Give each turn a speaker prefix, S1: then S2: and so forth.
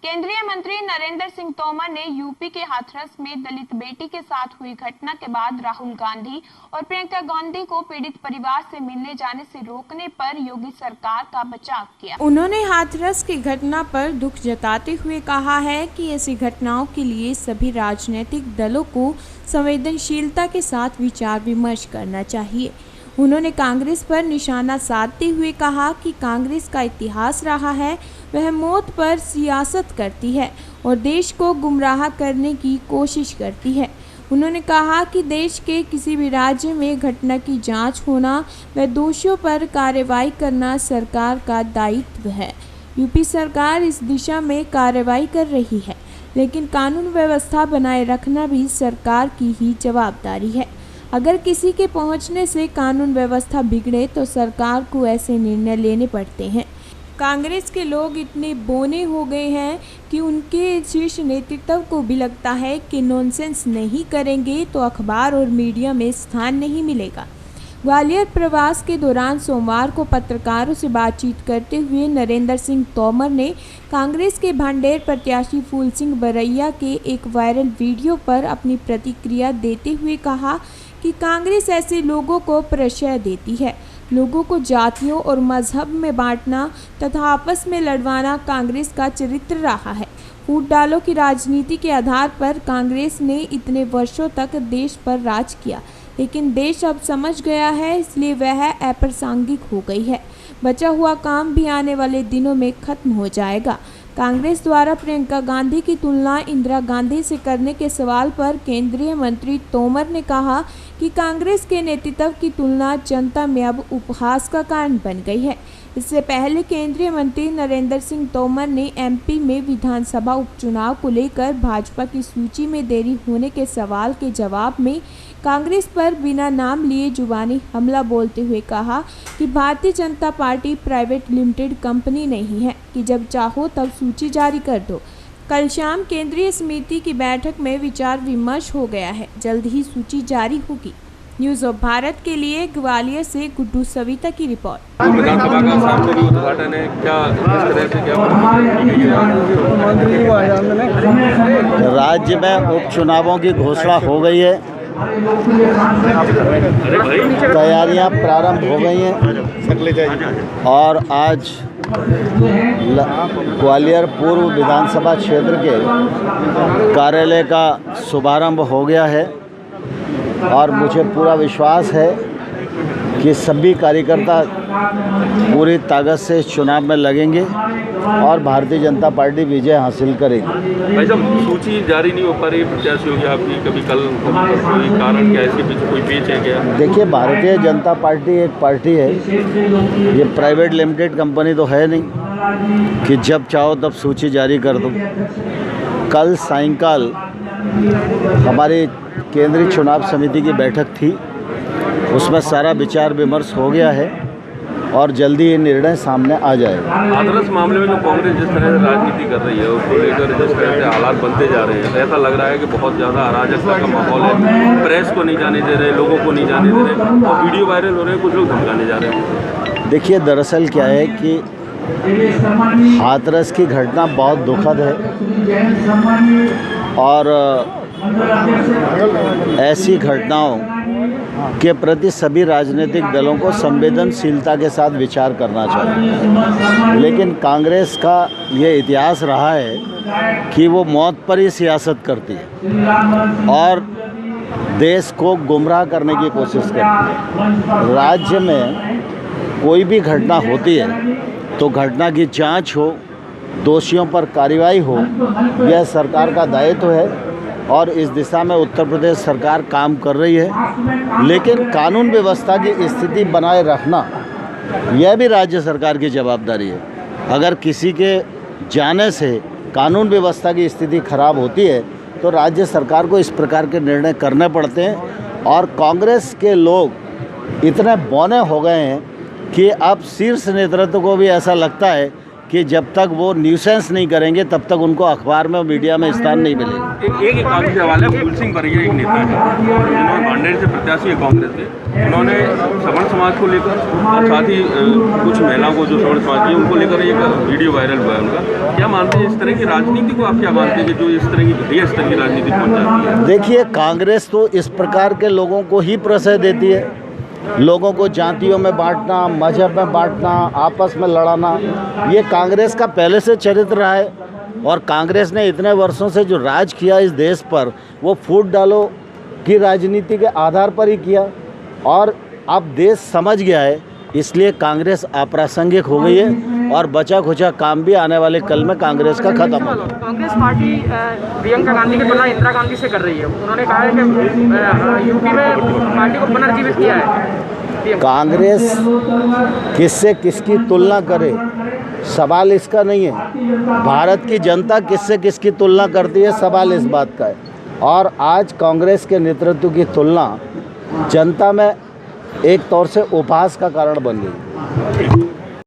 S1: केंद्रीय मंत्री नरेंद्र सिंह तोमर ने यूपी के हाथरस में दलित बेटी के साथ हुई घटना के बाद राहुल गांधी और प्रियंका गांधी को पीड़ित परिवार से मिलने जाने से रोकने पर योगी सरकार का बचाव किया।
S2: उन्होंने हाथरस की घटना पर दुख जताते हुए कहा है कि ऐसी घटनाओं के लिए सभी राजनीतिक दलों को संवेदनशीलता के साथ विचार विमर्श करना चाहिए। उन्होंने कांग्रेस पर निशाना साधते हुए कहा कि कांग्रेस का इतिहास रहा है, वह मौत पर सियासत करती है और देश को गुमराह करने की कोशिश करती है। उन्होंने कहा कि देश के किसी भी राज्य में घटना की जांच होना व दोषियों पर कार्रवाई करना सरकार का दायित्व है। यूपी सरकार इस दिशा में कार्रवाई कर रही है, लेकिन कानून व्यवस्था बनाए रखना भी सरकार की ही जवाबदारी है। अगर किसी के पहुंचने से कानून व्यवस्था बिगड़े तो सरकार को ऐसे निर्णय लेने पड़ते हैं। कांग्रेस के लोग इतने बोने हो गए हैं कि उनके शीर्ष नेतृत्व को भी लगता है कि नॉनसेंस नहीं करेंगे तो अखबार और मीडिया में स्थान नहीं मिलेगा। ग्वालियर प्रवास के दौरान सोमवार को पत्रकारों से बातचीत करते हुए नरेंद्र सिंह तोमर ने कांग्रेस के भांडेर प्रत्याशी फूल सिंह बरैया के एक वायरल वीडियो पर अपनी प्रतिक्रिया देते हुए कहा कि कांग्रेस ऐसे लोगों को प्रश्रय देती है। लोगों को जातियों और मजहब में बांटना तथा आपस में लड़वाना कांग्रेस का चरित्र रहा है। फूट डालो की राजनीति के आधार पर कांग्रेस ने इतने वर्षों तक देश पर राज किया, लेकिन देश अब समझ गया है, इसलिए वह अप्रासंगिक हो गई है। बचा हुआ काम भी आने वाले दिनों में खत्म हो जाएगा। कांग्रेस द्वारा प्रियंका गांधी की तुलना इंदिरा गांधी से करने के सवाल पर केंद्रीय मंत्री तोमर ने कहा कि कांग्रेस के नेतृत्व की तुलना जनता में अब उपहास का कारण बन गई है। इससे पहले केंद्रीय मंत्री नरेंद्र सिंह तोमर ने एमपी में विधानसभा उपचुनाव को लेकर भाजपा की सूची में देरी होने के सवाल के जवाब में कांग्रेस पर बिना नाम लिए जुबानी हमला बोलते हुए कहा कि Bharatiya Janata party private limited company नहीं है कि जब चाहो तब सूची जारी कर दो। कल शाम केंद्रीय समिति की बैठक में विचार विमर्श हो गया है, जल्द ही सूची जारी होगी। न्यूज़ ऑफ भारत के लिए ग्वालियर से गुड्डू सविता की रिपोर्ट।
S3: विधानसभा का सार्वजनिक उद्घाटन है, क्या इस तरह से
S4: राज्य में उपचुनावों की घोषणा हो गई है, तैयारियां प्रारंभ हो गई हैं और आज ग्वालियर पूर्व विधानसभा क्षेत्र के कार्यालय का शुभारंभ हो गया है और मुझे पूरा विश्वास है कि सभी कार्यकर्ता पूरी ताकत से इस चुनाव में लगेंगे और भारतीय जनता पार्टी विजय हासिल करेगी।
S3: भाई साहब, सूची जारी नहीं हो पा रही प्रत्याशियों की आपकी, कभी कल कोई कारण क्या, इसके पीछे कोई पेच है क्या? देखिए, भारतीय जनता पार्टी एक पार्टी है, ये प्राइवेट लिमिटेड कंपनी तो है नहीं कि जब चाहो तब सूची जारी कर दो। कल सायंकाल हमारी केंद्रीय चुनाव समिति की बैठक थी, उसमें सारा विचार विमर्श हो गया है और जल्दी ये निर्णय सामने आ जाएगा। हाथरस मामले में जो कांग्रेस जिस तरह से राजनीति कर रही है, उसको लेकर जिस तरह से हालात बनते जा रहे हैं, ऐसा लग रहा है कि बहुत ज़्यादा अराजकता का माहौल है। प्रेस को नहीं जाने दे रहे, लोगों को नहीं जाने दे रहे और वीडियो वायरल हो रहे हैं, कुछ लोग धमकाने जा रहे हैं।
S4: देखिए, दरअसल क्या है कि हाथरस की घटना बहुत दुखद है और ऐसी घटनाओं के प्रति सभी राजनीतिक दलों को संवेदनशीलता के साथ विचार करना चाहिए। लेकिन कांग्रेस का ये इतिहास रहा है कि वो मौत पर ही सियासत करती है और देश को गुमराह करने की कोशिश करती है। राज्य में कोई भी घटना होती है तो घटना की जांच हो, दोषियों पर कार्रवाई हो, यह सरकार का दायित्व है और इस दिशा में उत्तर प्रदेश सरकार काम कर रही है। लेकिन कानून व्यवस्था की स्थिति बनाए रखना यह भी राज्य सरकार की जवाबदारी है। अगर किसी के जाने से कानून व्यवस्था की स्थिति खराब होती है तो राज्य सरकार को इस प्रकार के निर्णय करने पड़ते हैं और कांग्रेस के लोग इतने बौने हो गए हैं कि अब शीर्ष नेतृत्व को भी ऐसा लगता है कि जब तक वो न्यूसेंस नहीं करेंगे तब तक उनको अखबार में और मीडिया में स्थान नहीं मिलेगा।
S5: एक काफी सवाल है। फूल सिंह बरिया एक नेता है जिन्होंने भांडेर से प्रत्याशी है कांग्रेस के, उन्होंने सवर्ण समाज को लेकर और साथ ही कुछ महिलाओं को जो सवर्ण समाज है उनको लेकर एक वीडियो वायरल हुआ है उनका। क्या मानते हैं इस तरह की राजनीति को, आप क्या मानते हैं कि जो इस तरह की घटिया स्तर की राजनीति पहुँच जाती है?
S4: देखिए, कांग्रेस तो इस प्रकार के लोगों को ही प्रश्रय देती है, लोगों को जातियों में बांटना, मजहब में बांटना, आपस में लड़ाना, ये कांग्रेस का पहले से चरित्र रहा है। और कांग्रेस ने इतने वर्षों से जो राज किया इस देश पर, वो फूट डालो की राजनीति के आधार पर ही किया और अब देश समझ गया है, इसलिए कांग्रेस अप्रासंगिक हो गई है और बचा खुचा काम भी आने वाले कल में कांग्रेस का खत्म होगा।
S6: कांग्रेस पार्टी प्रियंका गांधी की तुलना इंदिरा गांधी से कर रही है। उन्होंने कहा है कि यूपी में पार्टी को पुनर्जीवित किया है।
S4: कांग्रेस किससे किसकी तुलना करे, सवाल इसका नहीं है। भारत की जनता किससे किसकी तुलना करती है, सवाल इस बात का है। और आज कांग्रेस के नेतृत्व की तुलना जनता में एक तौर से उपहास का कारण बन गई।